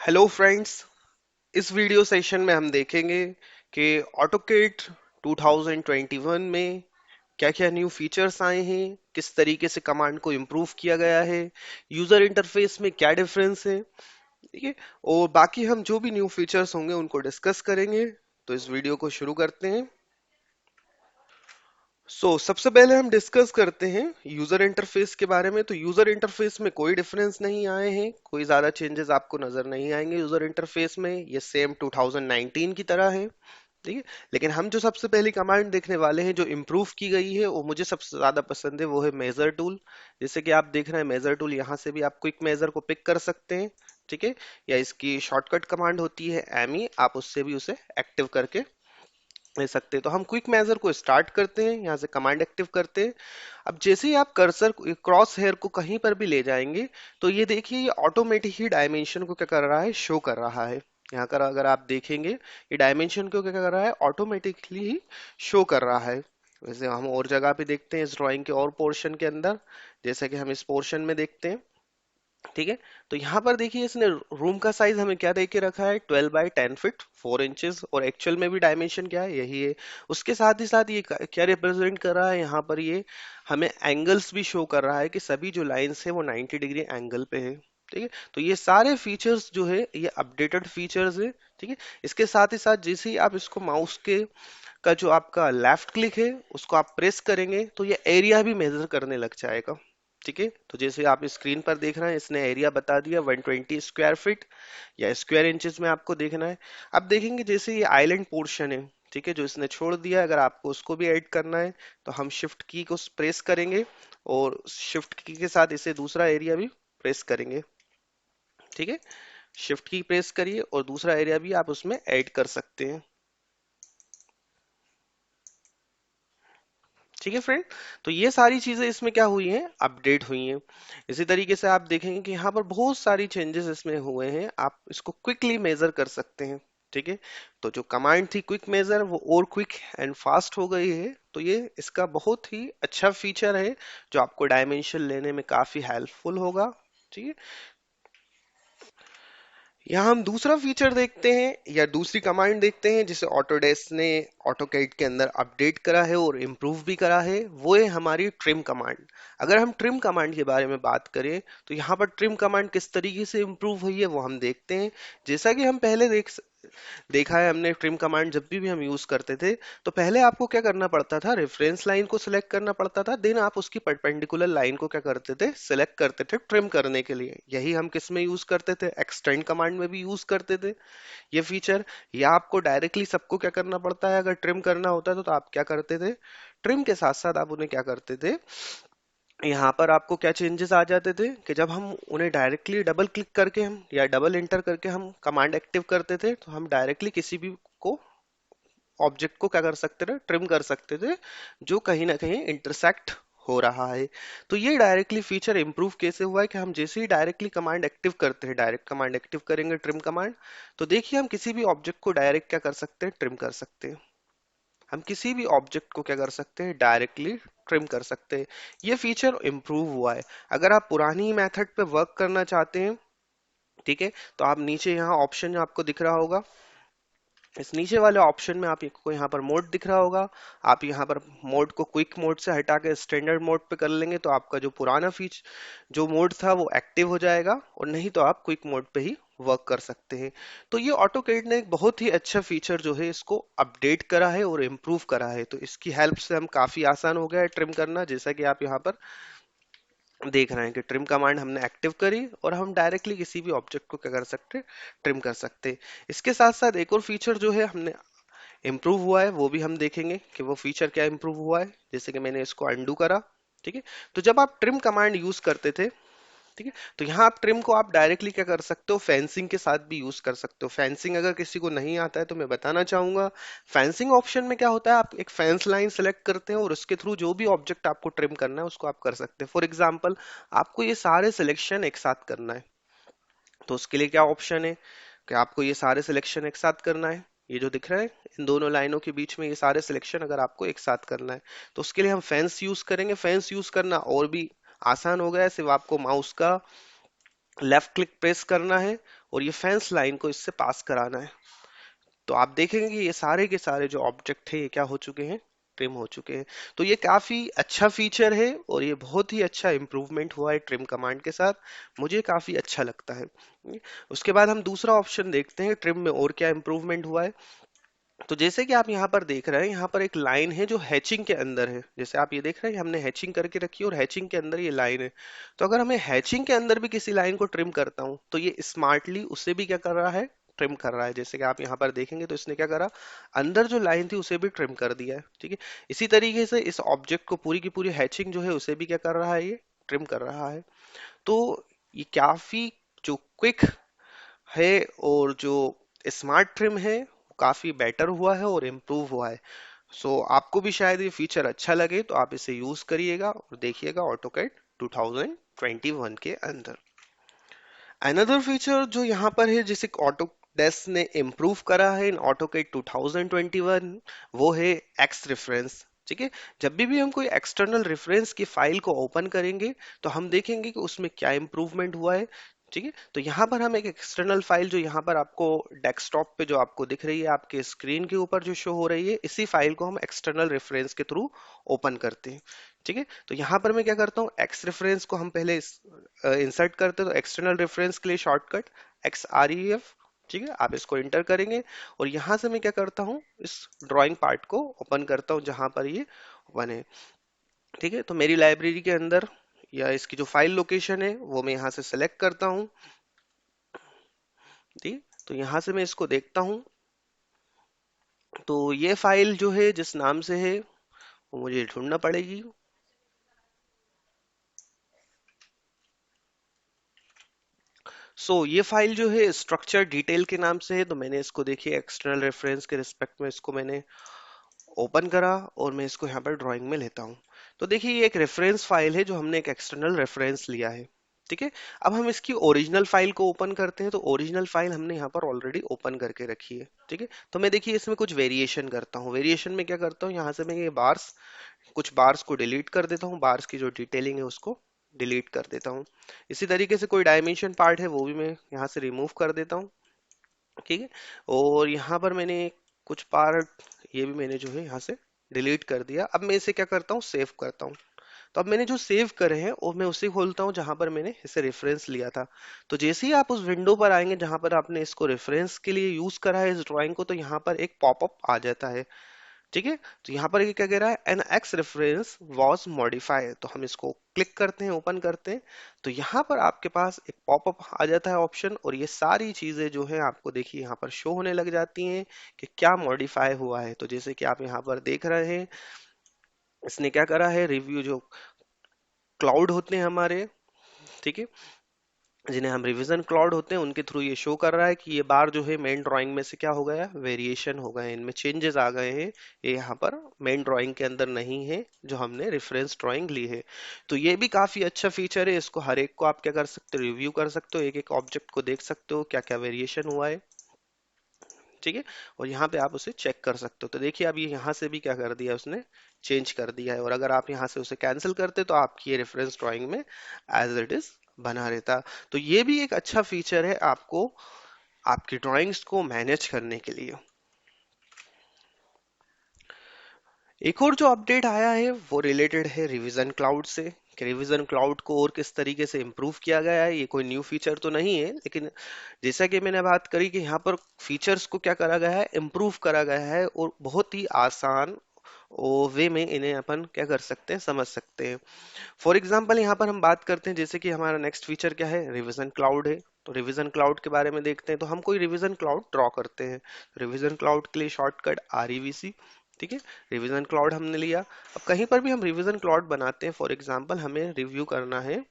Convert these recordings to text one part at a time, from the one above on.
Hello friends. इस video session में हम देखेंगे कि ऑटोकैड 2021 में क्या क्या न्यू फीचर्स आए हैं, किस तरीके से कमांड को इम्प्रूव किया गया है, यूजर इंटरफेस में क्या डिफरेंस है। ठीक है। और बाकी हम जो भी न्यू फीचर्स होंगे उनको डिस्कस करेंगे। तो इस वीडियो को शुरू करते हैं। सबसे पहले हम डिस्कस करते हैं यूजर इंटरफेस के बारे में। तो यूजर इंटरफेस में कोई डिफरेंस नहीं आए हैं, कोई ज्यादा चेंजेस आपको नजर नहीं आएंगे यूजर इंटरफेस में। ये सेम 2019 की तरह है। ठीक है। लेकिन हम जो सबसे पहली कमांड देखने वाले हैं जो इम्प्रूव की गई है, वो मुझे सबसे ज्यादा पसंद है, वो है मेजर टूल। जैसे कि आप देख रहे हैं मेजर टूल, यहाँ से भी आप क्विक मेजर को पिक कर सकते हैं। ठीक है। या इसकी शॉर्टकट कमांड होती है एमी, आप उससे भी उसे एक्टिव करके ले सकते हैं। तो हम क्विक मेजर को स्टार्ट करते हैं, यहाँ से कमांड एक्टिव करते हैं। अब जैसे ही आप कर्सर क्रॉस हेयर को कहीं पर भी ले जाएंगे, तो ये देखिए ये ऑटोमेटिक ही डायमेंशन को क्या कर रहा है, शो कर रहा है। यहाँ कर अगर आप देखेंगे, ये डायमेंशन को क्या कर रहा है, ऑटोमेटिकली ही शो कर रहा है। वैसे हम और जगह पे देखते हैं इस ड्राइंग के और पोर्शन के अंदर, जैसे कि हम इस पोर्शन में देखते हैं। ठीक है। तो यहाँ पर देखिए इसने रूम का साइज हमें क्या दे के रखा है, 12 बाई 10 फीट 4 इंचेस, और एक्चुअल में भी डायमेंशन क्या है, यही है। उसके साथ ही साथ ये क्या रिप्रेजेंट कर रहा है, यहाँ पर ये हमें एंगल्स भी शो कर रहा है कि सभी जो लाइंस है वो 90 डिग्री एंगल पे है। ठीक है। तो ये सारे फीचर्स जो है ये अपडेटेड फीचर्स है। ठीक है। इसके साथ ही साथ जैसे ही आप इसको माउस के का जो आपका लेफ्ट क्लिक है उसको आप प्रेस करेंगे, तो ये एरिया भी मेजर करने लग जाएगा। ठीक है। तो जैसे आप स्क्रीन पर देख रहे हैं, इसने एरिया बता दिया 120 स्क्वायर फीट या स्क्वायर इंचेस में आपको देखना है। अब देखेंगे जैसे ये आइलैंड पोर्शन है, ठीक है, जो इसने छोड़ दिया, अगर आपको उसको भी ऐड करना है तो हम शिफ्ट की को प्रेस करेंगे और शिफ्ट की के साथ इसे दूसरा एरिया भी प्रेस करेंगे। ठीक है। शिफ्ट की प्रेस करिए और दूसरा एरिया भी आप उसमें ऐड कर सकते हैं। ठीक है फ्रेंड। तो ये सारी चीजें इसमें क्या हुई हैं, अपडेट हुई हैं। इसी तरीके से आप देखेंगे कि यहाँ पर बहुत सारी चेंजेस इसमें हुए हैं, आप इसको क्विकली मेजर कर सकते हैं। ठीक है। तो जो कमांड थी क्विक मेजर, वो और क्विक एंड फास्ट हो गई है। तो ये इसका बहुत ही अच्छा फीचर है जो आपको डायमेंशन लेने में काफी हेल्पफुल होगा। ठीक है। यहाँ हम दूसरा फीचर देखते हैं या दूसरी कमांड देखते हैं जिसे ऑटोडेस्क ने ऑटोकैड के अंदर अपडेट करा है और इम्प्रूव भी करा है, वो है हमारी ट्रिम कमांड। अगर हम ट्रिम कमांड के बारे में बात करें तो यहाँ पर ट्रिम कमांड किस तरीके से इम्प्रूव हुई है वो हम देखते हैं। जैसा कि हम पहले देखा है हमने, ट्रिम कमांड जब भी हम यूज करते थे तो पहले आपको क्या करना पड़ता था, रेफरेंस लाइन को सिलेक्ट करना पड़ता था, देन आप उसकी परपेंडिकुलर लाइन को क्या करते थे, सिलेक्ट करते थे ट्रिम करने के लिए। यही हम किस में यूज करते थे, एक्सटेंड कमांड में भी यूज करते थे ये फीचर। या आपको डायरेक्टली सबको क्या करना पड़ता है, अगर ट्रिम करना होता है तो आप क्या करते थे, ट्रिम के साथ साथ आप उन्हें क्या करते थे, यहाँ पर आपको क्या चेंजेस आ जाते थे कि जब हम उन्हें डायरेक्टली डबल क्लिक करके हम या डबल इंटर करके हम कमांड एक्टिव करते थे, तो हम डायरेक्टली किसी भी को ऑब्जेक्ट को क्या कर सकते थे, ट्रिम कर सकते थे, जो कहीं ना कहीं इंटरसेक्ट हो रहा है। तो ये डायरेक्टली फीचर इंप्रूव कैसे हुआ है कि हम जैसे ही डायरेक्टली कमांड एक्टिव करते हैं, डायरेक्ट कमांड एक्टिव करेंगे ट्रिम कमांड, तो देखिए हम किसी भी ऑब्जेक्ट को डायरेक्ट क्या कर सकते हैं, ट्रिम कर सकते हैं। हम किसी भी ऑब्जेक्ट को क्या कर सकते हैं, डायरेक्टली ट्रिम कर सकते हैं। ये फीचर इंप्रूव हुआ है। अगर आप पुरानी मेथड पे वर्क करना चाहते हैं, ठीक है, तो आप नीचे यहाँ ऑप्शन आपको दिख रहा होगा, इस नीचे वाले ऑप्शन में आपको यहाँ पर मोड दिख रहा होगा। आप यहाँ पर मोड को क्विक मोड से हटा के स्टैंडर्ड मोड पे कर लेंगे तो आपका जो पुराना फीच जो मोड था वो एक्टिव हो जाएगा, और नहीं तो आप क्विक मोड पे ही वर्क कर सकते हैं। तो ये ऑटोकैड ने एक बहुत ही अच्छा फीचर जो है इसको अपडेट करा है और इम्प्रूव करा है। तो इसकी हेल्प से हम काफी आसान हो गया है ट्रिम करना, जैसा कि आप यहाँ पर देख रहे हैं कि ट्रिम कमांड हमने एक्टिव करी और हम डायरेक्टली किसी भी ऑब्जेक्ट को क्या कर सकते, ट्रिम कर सकते। इसके साथ साथ एक और फीचर जो है हमने इम्प्रूव हुआ है वो भी हम देखेंगे कि वो फीचर क्या इम्प्रूव हुआ है। जैसे कि मैंने इसको अंडू करा। ठीक है। तो जब आप ट्रिम कमांड यूज करते थे, ठीक है, तो यहाँ आप ट्रिम को आप डायरेक्टली क्या कर सकते हो, फेंसिंग के साथ भी यूज कर सकते हो। फेंसिंग अगर किसी को नहीं आता है तो मैं बताना चाहूंगा, फेंसिंग ऑप्शन में क्या होता है, आप एक फेंस लाइन सेलेक्ट करते हैं और उसके थ्रू जो भी ऑब्जेक्ट आपको ट्रिम करना है उसको आप कर सकते हैं। फॉर एग्जाम्पल, आपको ये सारे सिलेक्शन एक साथ करना है, तो उसके लिए क्या ऑप्शन है कि आपको ये सारे सिलेक्शन एक साथ करना है। ये जो दिख रहा है इन दोनों लाइनों के बीच में, ये सारे सिलेक्शन अगर आपको एक साथ करना है तो उसके लिए हम फेंस यूज करेंगे। फेंस यूज करना और भी आसान हो गया है, सिर्फ आपको माउस का लेफ्ट क्लिक प्रेस करना है और ये फेंस लाइन को इससे पास कराना है। तो आप देखेंगे कि ये सारे के सारे जो ऑब्जेक्ट थे ये क्या हो चुके हैं, ट्रिम हो चुके हैं। तो ये काफी अच्छा फीचर है और ये बहुत ही अच्छा इम्प्रूवमेंट हुआ है ट्रिम कमांड के साथ। मुझे काफी अच्छा लगता है। उसके बाद हम दूसरा ऑप्शन देखते हैं ट्रिम में और क्या इम्प्रूवमेंट हुआ है। तो जैसे कि आप यहाँ पर देख रहे हैं, यहाँ पर एक लाइन है जो हैचिंग के अंदर है। जैसे आप ये देख रहे हैं हमने हैचिंग करके रखी है और हैचिंग के अंदर ये लाइन है। तो अगर हमें हैचिंग के अंदर भी किसी लाइन को ट्रिम करता हूँ तो ये स्मार्टली उसे भी क्या कर रहा है, ट्रिम कर रहा है। जैसे कि आप यहाँ पर देखेंगे तो इसने क्या करा, अंदर जो लाइन थी उसे भी ट्रिम कर दिया है। ठीक है, इसी तरीके से इस ऑब्जेक्ट को पूरी की पूरी हैचिंग जो है उसे भी क्या कर रहा है, ये ट्रिम कर रहा है। तो ये काफी जो क्विक है और जो स्मार्ट ट्रिम है वो काफी बेटर हुआ है और इम्प्रूव हुआ है। सो आपको भी शायद ये फीचर अच्छा लगे तो आप इसे यूज करिएगा और देखिएगा ऑटोकैड 2021 के अंदर। अनदर फीचर जो यहाँ पर है जिसे ऑटोडेस्क ने इम्प्रूव करा है इन ऑटोकैड 2021, वो है एक्स रेफरेंस। ठीक है, जब भी हम कोई एक्सटर्नल रेफरेंस की फाइल को ओपन करेंगे तो हम देखेंगे कि उसमें क्या इम्प्रूवमेंट हुआ है। ठीक है, तो यहाँ पर हम एक एक्सटर्नल फाइल जो यहाँ पर आपको डेस्कटॉप पे जो आपको दिख रही है आपके स्क्रीन के ऊपर जो शो हो रही है, इसी फाइल को हम एक्सटर्नल रेफरेंस के थ्रू ओपन करते हैं। ठीक है, तो यहाँ पर मैं क्या करता हूँ, एक्स रेफरेंस को हम पहले इंसर्ट करते हैं। तो एक्सटर्नल रेफरेंस के लिए शॉर्टकट XREF। ठीक है, आप इसको इंटर करेंगे और यहाँ से मैं क्या करता हूँ, इस ड्राइंग पार्ट को ओपन करता हूँ जहां पर ये ओपन है। ठीक है, तो मेरी लाइब्रेरी के अंदर या इसकी जो फाइल लोकेशन है वो मैं यहाँ से सेलेक्ट करता हूँ। ठीक है, तो यहाँ से मैं इसको देखता हूँ। तो ये फाइल जो है जिस नाम से है वो मुझे ढूंढना पड़ेगी। ये फाइल जो है स्ट्रक्चर डिटेल के नाम से है। तो मैंने इसको देखिए एक्सटर्नल रेफरेंस के रिस्पेक्ट में इसको मैंने ओपन करा और मैं इसको यहाँ पर ड्राइंग में लेता हूँ। तो देखिए ये एक रेफरेंस फाइल है जो हमने एक एक्सटर्नल रेफरेंस लिया है। ठीक है, अब हम इसकी ओरिजिनल फाइल को ओपन करते हैं। तो ओरिजिनल फाइल हमने यहाँ पर ऑलरेडी ओपन करके रखी है। ठीक है, तो मैं देखिए इसमें कुछ वेरिएशन करता हूँ। वेरिएशन में क्या करता हूँ, यहाँ से मैं ये बार्स, कुछ बार्स को डिलीट कर देता हूँ, बार्स की जो डिटेलिंग है उसको डिलीट कर देता हूँ। इसी तरीके से कोई डायमेंशन पार्ट है वो भी मैं यहाँ से रिमूव कर देता हूँ। ठीक है, और यहाँ पर मैंने कुछ पार्ट ये भी मैंने जो है यहाँ से डिलीट कर दिया। अब मैं इसे क्या करता हूँ, सेव करता हूँ। तो अब मैंने जो सेव करे हैं और मैं उसे खोलता हूँ जहां पर मैंने इसे रेफरेंस लिया था। तो जैसे ही आप उस विंडो पर आएंगे जहां पर आपने इसको रेफरेंस के लिए यूज करा है इस ड्राइंग को, तो यहाँ पर एक पॉपअप आ जाता है। ठीक है, तो यहाँ पर ये क्या कह रहा है, an x reference was modified. तो हम इसको क्लिक करते हैं, ओपन करते हैं। तो यहाँ पर आपके पास एक पॉपअप आ जाता है ऑप्शन, और ये सारी चीजें जो है आपको देखिए यहाँ पर शो होने लग जाती हैं कि क्या मॉडिफाई हुआ है। तो जैसे कि आप यहाँ पर देख रहे हैं, इसने क्या करा है, रिव्यू जो क्लाउड होते हैं हमारे, ठीक है, जिन्हें हम रिवीजन क्लाउड होते हैं, उनके थ्रू ये शो कर रहा है कि ये बार जो है मेन ड्राइंग में से क्या हो गया, वेरिएशन हो गए हैं, इनमें चेंजेस आ गए हैं। ये यहाँ पर मेन ड्राइंग के अंदर नहीं है जो हमने रेफरेंस ड्राइंग ली है। तो ये भी काफी अच्छा फीचर है। इसको हर एक को आप क्या कर सकते हो, रिव्यू कर सकते हो, एक एक ऑब्जेक्ट को देख सकते हो क्या क्या वेरिएशन हुआ है। ठीक है, और यहाँ पे आप उसे चेक कर सकते हो। तो देखिए अब ये यहाँ से भी क्या कर दिया उसने, चेंज कर दिया है। और अगर आप यहाँ से उसे कैंसिल करते तो आपकी ये रेफरेंस ड्राइंग में एज इट इज बना रहता। तो ये भी एक अच्छा फीचर है आपको आपकी ड्राइंग्स को मैनेज करने के लिए। एक और जो अपडेट आया है वो रिलेटेड है रिवीजन क्लाउड से, कि रिवीजन क्लाउड को और किस तरीके से इम्प्रूव किया गया है। ये कोई न्यू फीचर तो नहीं है, लेकिन जैसा कि मैंने बात करी कि यहाँ पर फीचर्स को क्या करा गया है, इम्प्रूव करा गया है और बहुत ही आसान वे में इन्हें अपन क्या कर सकते हैं, समझ सकते हैं। फॉर एग्जाम्पल यहाँ पर हम बात करते हैं, जैसे कि हमारा नेक्स्ट फीचर क्या है, रिवीजन क्लाउड है। तो रिवीजन क्लाउड के बारे में देखते हैं। तो हम कोई रिवीजन क्लाउड ड्रॉ करते हैं। रिवीजन क्लाउड के लिए शॉर्टकट REVC। ठीक है, रिवीजन क्लाउड हमने लिया। अब कहीं पर भी हम रिवीजन क्लाउड बनाते हैं, फॉर एग्जाम्पल हमें रिव्यू करना है,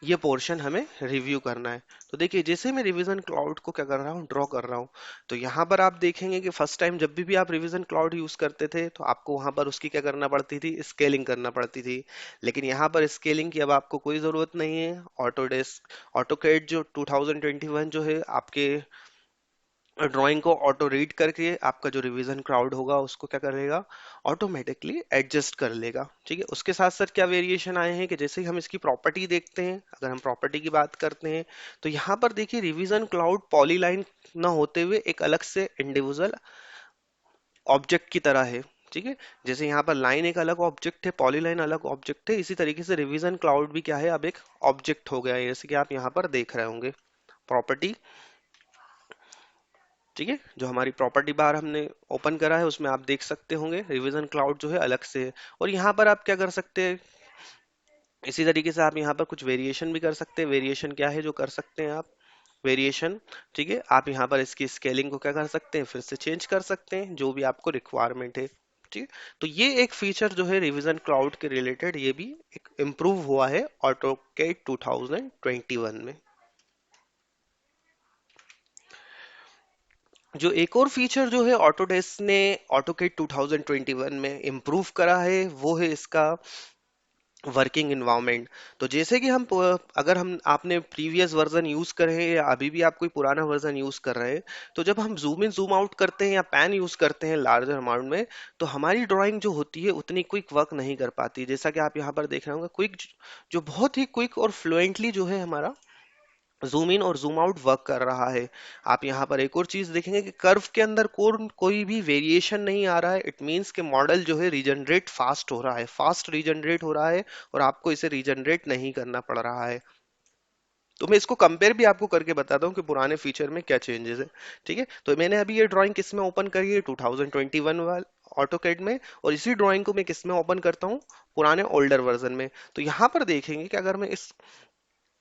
ये पोर्शन हमें रिव्यू करना है। तो देखिए जैसे मैं रिवीजन क्लाउड को क्या कर रहा हूँ, ड्रॉ कर रहा हूँ। तो यहाँ पर आप देखेंगे कि फर्स्ट टाइम जब भी आप रिवीजन क्लाउड यूज करते थे तो आपको वहां पर उसकी क्या करना पड़ती थी, स्केलिंग करना पड़ती थी। लेकिन यहाँ पर स्केलिंग की अब आपको कोई जरूरत नहीं है। ऑटोडेस्क ऑटोकैड जो 2021 जो है आपके ड्राइंग को ऑटो रीड करके आपका जो रिवीजन क्राउड होगा उसको क्या करेगा, ऑटोमेटिकली एडजस्ट कर लेगा। ठीक है, उसके साथ साथ क्या वेरिएशन आए हैं कि जैसे ही हम इसकी प्रॉपर्टी देखते हैं, अगर हम प्रॉपर्टी की बात करते हैं तो यहाँ पर देखिए रिवीजन क्लाउड पॉलीलाइन ना होते हुए एक अलग से इंडिविजुअल ऑब्जेक्ट की तरह है। ठीक है, जैसे यहाँ पर लाइन एक अलग ऑब्जेक्ट है, पॉलीलाइन अलग ऑब्जेक्ट है, इसी तरीके से रिवीजन क्लाउड भी क्या है, अब एक ऑब्जेक्ट हो गया है, जैसे कि आप यहाँ पर देख रहे होंगे प्रॉपर्टी। ठीक है, जो हमारी प्रॉपर्टी बार हमने ओपन करा है उसमें आप देख सकते होंगे रिवीजन क्लाउड जो है अलग से है। और यहाँ पर आप क्या कर सकते हैं, इसी तरीके से आप यहाँ पर कुछ वेरिएशन भी कर सकते हैं। वेरिएशन क्या है जो कर सकते हैं आप, वेरिएशन, ठीक है, आप यहाँ पर इसकी स्केलिंग को क्या कर सकते हैं, फिर से चेंज कर सकते हैं जो भी आपको रिक्वायरमेंट है। ठीक है, तो ये एक फीचर जो है रिवीजन क्लाउड के रिलेटेड ये भी एक इम्प्रूव हुआ है ऑटोकैड 2021 में। जो एक और फीचर जो है ऑटोडेस्क ने ऑटोकैड 2021 में इम्प्रूव करा है वो है इसका वर्किंग इन्वायरमेंट। तो जैसे कि अगर हम आपने प्रीवियस वर्जन यूज कर रहे हैं या अभी भी आप कोई पुराना वर्जन यूज कर रहे हैं, तो जब हम जूम इन जूम आउट करते हैं या पैन यूज करते हैं लार्जर अमाउंट में, तो हमारी ड्राइंग जो होती है उतनी क्विक वर्क नहीं कर पाती। जैसा कि आप यहाँ पर देख रहे होंगे क्विक, जो बहुत ही क्विक और फ्लुएंटली जो है हमारा जूम इन और जूम आउट वर्क कर रहा है। आप यहाँ पर एक और चीज देखेंगे कि कर्व के अंदर कोई भी वेरिएशन नहीं आ रहा है। इट मींस कि मॉडल जो है रीजनरेट फास्ट हो रहा है, फास्ट रीजनरेट हो रहा है और आपको इसे रीजनरेट नहीं करना पड़ रहा है। तो मैं इसको कंपेयर भी आपको करके बताता हूँ कि पुराने फीचर में क्या चेंजेस है। ठीक है, तो मैंने अभी ये ड्राइंग किस में ओपन करी है, 2021 वाल ऑटोकैड में, और इसी ड्राइंग को मैं किस में ओपन करता हूँ, पुराने ओल्डर वर्जन में। तो यहाँ पर देखेंगे कि अगर मैं इस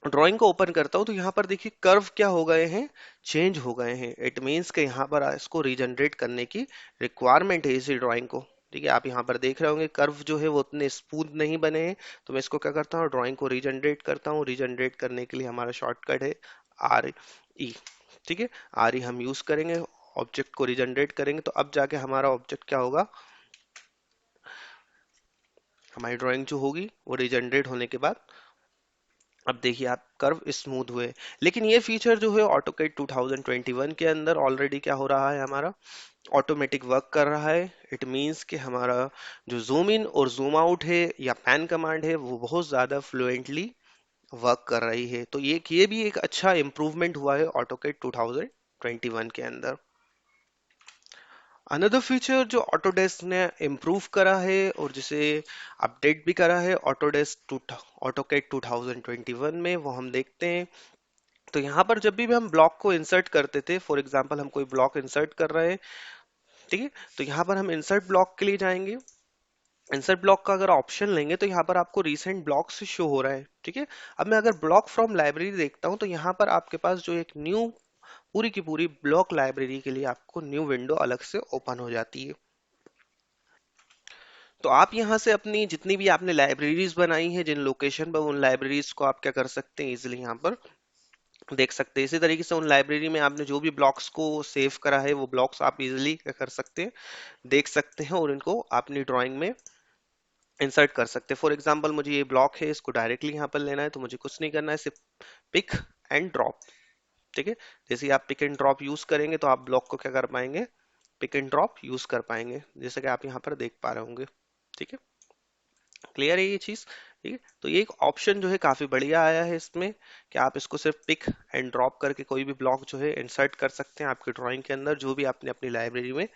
ड्राइंग को ओपन करता हूं तो यहाँ पर देखिए कर्व क्या हो गए हैं, चेंज हो गए हैं। इट मीन्स कि यहाँ पर इसको रीजनरेट करने की रिक्वायरमेंट है इसी ड्राइंग को। ठीक है, आप यहाँ पर देख रहे होंगे कर्व जो है वो उतने स्मूथ नहीं बने हैं। तो मैं इसको क्या करता हूँ, ड्राइंग को रीजनरेट करता हूँ। रीजनरेट करने के लिए हमारा शॉर्टकट है RE। ठीक है, RE हम यूज करेंगे, ऑब्जेक्ट को रीजनरेट करेंगे तो अब जाके हमारा ऑब्जेक्ट क्या होगा, हमारी ड्राइंग जो होगी वो रीजनरेट होने के बाद अब देखिए आप कर्व स्मूथ हुए। लेकिन ये फीचर जो है ऑटोकैड 2021 के अंदर ऑलरेडी क्या हो रहा है, हमारा ऑटोमेटिक वर्क कर रहा है। इट मींस कि हमारा जो जूम इन और जूम आउट है या पैन कमांड है वो बहुत ज़्यादा फ्लुएंटली वर्क कर रही है। तो ये भी एक अच्छा इम्प्रूवमेंट हुआ है ऑटोकैड 2021 के अंदर। अनदर फीचर जो ऑटोडेस्क ने इम्प्रूव करा है और जिसे अपडेट भी करा है ऑटोकैड 2021 में, वो हम देखते हैं। तो यहाँ पर जब भी हम ब्लॉक को इंसर्ट करते थे, फॉर एग्जांपल हम कोई ब्लॉक इंसर्ट कर रहे हैं, ठीक है, तो यहाँ पर हम इंसर्ट ब्लॉक के लिए जाएंगे। इंसर्ट ब्लॉक का अगर ऑप्शन लेंगे तो यहाँ पर आपको रीसेंट ब्लॉक से शो हो रहा है। ठीक है, अब मैं अगर ब्लॉक फ्रॉम लाइब्रेरी देखता हूँ तो यहाँ पर आपके पास जो एक न्यू पूरी की पूरी ब्लॉक लाइब्रेरी के लिए आपको न्यू विंडो अलग से ओपन हो जाती है। तो आप यहाँ से अपनी जितनी भी आपने लाइब्रेरीज बनाई हैं जिन लोकेशन पर, उन लाइब्रेरीज को आप क्या कर सकते हैं, इजिली यहाँ पर देख सकते हैं। इसी तरीके से उन लाइब्रेरी में आपने जो भी ब्लॉक्स को सेव करा है वो ब्लॉक्स आप इजिली क्या कर सकते हैं, देख सकते हैं और इनको अपनी ड्राइंग में इंसर्ट कर सकते हैं। फॉर एग्जांपल मुझे ये ब्लॉक है, इसको डायरेक्टली यहाँ पर लेना है तो मुझे कुछ नहीं करना है, सिर्फ पिक एंड ड्रॉप। ठीक है, जैसे ही आप पिक एंड ड्रॉप यूज करेंगे तो आप ब्लॉक को क्या कर पाएंगे, पिक एंड ड्रॉप यूज कर पाएंगे, जैसे कि आप यहाँ पर देख पा रहे होंगे। ठीक है, क्लियर है ये चीज। ठीक है, तो ये एक ऑप्शन जो है काफी बढ़िया आया है इसमें कि आप इसको सिर्फ पिक एंड ड्रॉप करके कोई भी ब्लॉक जो है इंसर्ट कर सकते हैं आपकी ड्राइंग के अंदर, जो भी आपने अपनी लाइब्रेरी में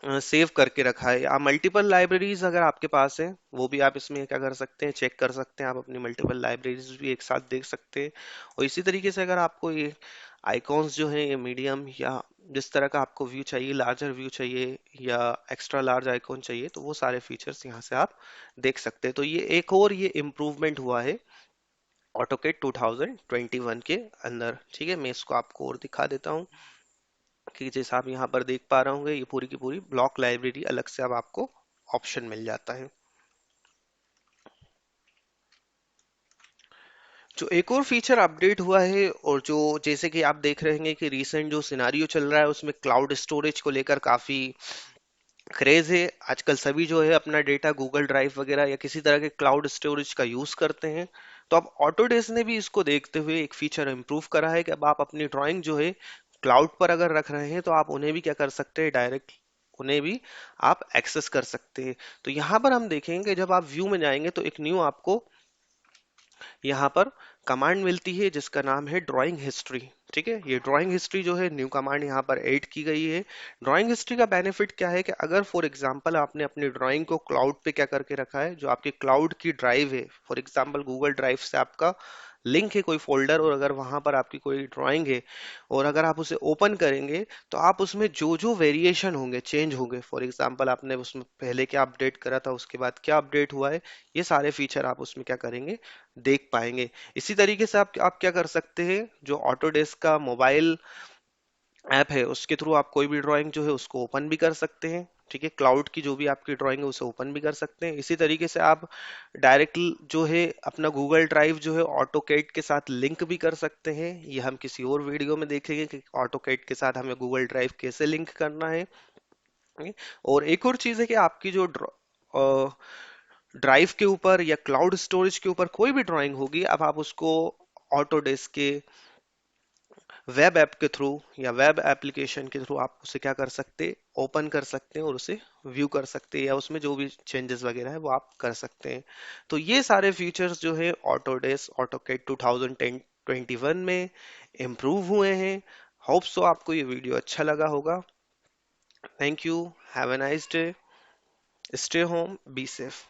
सेव करके रखा है। या मल्टीपल लाइब्रेरीज अगर आपके पास है वो भी आप इसमें क्या कर सकते हैं, चेक कर सकते हैं। आप अपनी मल्टीपल लाइब्रेरीज भी एक साथ देख सकते हैं। और इसी तरीके से अगर आपको ये आइकॉन्स जो है ये मीडियम या जिस तरह का आपको व्यू चाहिए, लार्जर व्यू चाहिए या एक्स्ट्रा लार्ज आइकॉन चाहिए, तो वो सारे फीचर्स यहाँ से आप देख सकते हैं। तो ये एक और ये इम्प्रूवमेंट हुआ है ऑटोकैड 2021 के अंदर। ठीक है, मैं इसको आपको और दिखा देता हूँ कि जैसा आप यहाँ पर देख पा रहे होंगे ये पूरी की पूरी ब्लॉक लाइब्रेरी अलग से अब आपको ऑप्शन मिल जाता है। जो एक और फीचर अपडेट हुआ है और जो जैसे कि आप देख रहे होंगे कि रीसेंट जो सिनारियो चल रहा है उसमें क्लाउड स्टोरेज को लेकर काफी क्रेज है। आजकल सभी जो है अपना डेटा गूगल ड्राइव वगैरह या किसी तरह के क्लाउड स्टोरेज का यूज करते हैं। तो अब ऑटोडेस्क ने भी इसको देखते हुए एक फीचर इंप्रूव करा है कि अब आप अपनी ड्राइंग जो है क्लाउड पर अगर रख रहे हैं तो आप उन्हें भी क्या कर सकते हैं, डायरेक्ट उन्हें भी आप एक्सेस कर सकते हैं। तो यहाँ पर हम देखेंगे जब आप व्यू में जाएंगे तो एक न्यू आपको यहाँ पर कमांड मिलती है जिसका नाम है ड्राइंग हिस्ट्री। ठीक है, ये ड्राइंग हिस्ट्री जो है न्यू कमांड यहाँ पर ऐड की गई है। ड्राइंग हिस्ट्री का बेनिफिट क्या है कि अगर फॉर एग्जांपल आपने अपनी ड्राइंग को क्लाउड पे क्या करके रखा है, जो आपकी क्लाउड की ड्राइव है, फॉर एग्जांपल गूगल ड्राइव से आपका लिंक है कोई फोल्डर, और अगर वहां पर आपकी कोई ड्राइंग है और अगर आप उसे ओपन करेंगे तो आप उसमें जो जो वेरिएशन होंगे, चेंज होंगे, फॉर एग्जांपल आपने उसमें पहले क्या अपडेट करा था, उसके बाद क्या अपडेट हुआ है, ये सारे फीचर आप उसमें क्या करेंगे, देख पाएंगे। इसी तरीके से आप क्या कर सकते हैं, जो ऑटोडेस्क का मोबाइल ऐप है उसके थ्रू आप कोई भी ड्राइंग जो है उसको ओपन भी कर सकते हैं। ठीक है, क्लाउड की जो भी आपकी ड्राइंग है उसे ओपन भी कर सकते हैं। इसी तरीके से आप डायरेक्ट जो है अपना गूगल ड्राइव जो है ऑटोकैड के साथ लिंक भी कर सकते हैं। ये हम किसी और वीडियो में देखेंगे कि ऑटोकैड के साथ हमें गूगल ड्राइव कैसे लिंक करना है। ठीक है? और एक और चीज़ है कि आपकी जो ड्राइव के ऊपर या क्लाउड स्टोरेज के ऊपर कोई भी ड्राइंग होगी, अब आप उसको ऑटोडेस्क के वेब ऐप के थ्रू या वेब एप्लीकेशन के थ्रू आप उसे क्या कर सकते, ओपन कर सकते हैं और उसे व्यू कर सकते हैं, या उसमें जो भी चेंजेस वगैरह है वो आप कर सकते हैं। तो ये सारे फीचर्स जो है ऑटोडेस्क ऑटोकैड 2021 में इम्प्रूव हुए हैं। होप सो आपको ये वीडियो अच्छा लगा होगा। Thank you, have a nice day, stay home, be safe.